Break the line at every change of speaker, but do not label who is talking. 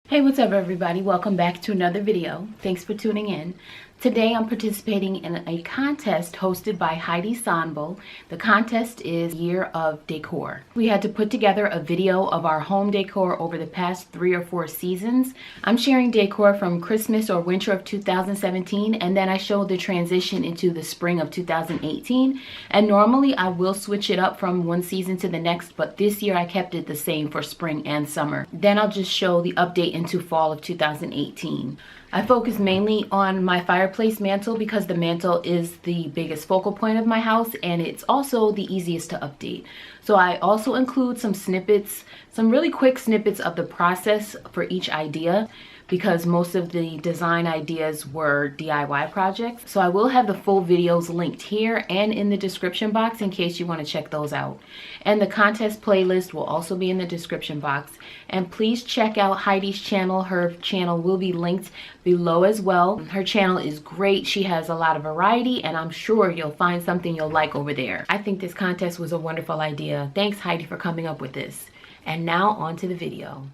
Hey, what's up everybody? Welcome back to another video. Thanks for tuning in. Today I'm participating in a contest hosted by Heidi Sonbo. The contest is Year of Decor. We had to put together a video of our home decor over the past 3 or 4 seasons. I'm sharing decor from Christmas or winter of 2017, and then I showed the transition into the spring of 2018. And normally I will switch it up from one season to the next, but this year I kept it the same for spring and summer. Then I'll just show the update into fall of 2018. I focus mainly on my fireplace mantle because the mantle is the biggest focal point of my house and it's also the easiest to update. So I also include some snippets, some really quick snippets of the process for each idea, because most of the design ideas were DIY projects. So I will have the full videos linked here and in the description box in case you want to check those out. And the contest playlist will also be in the description box. And please check out Heidi's channel. Her channel will be linked below as well. Her channel is great. She has a lot of variety and I'm sure you'll find something you'll like over there. I think this contest was a wonderful idea. Thanks Heidi for coming up with this. And now on to the video.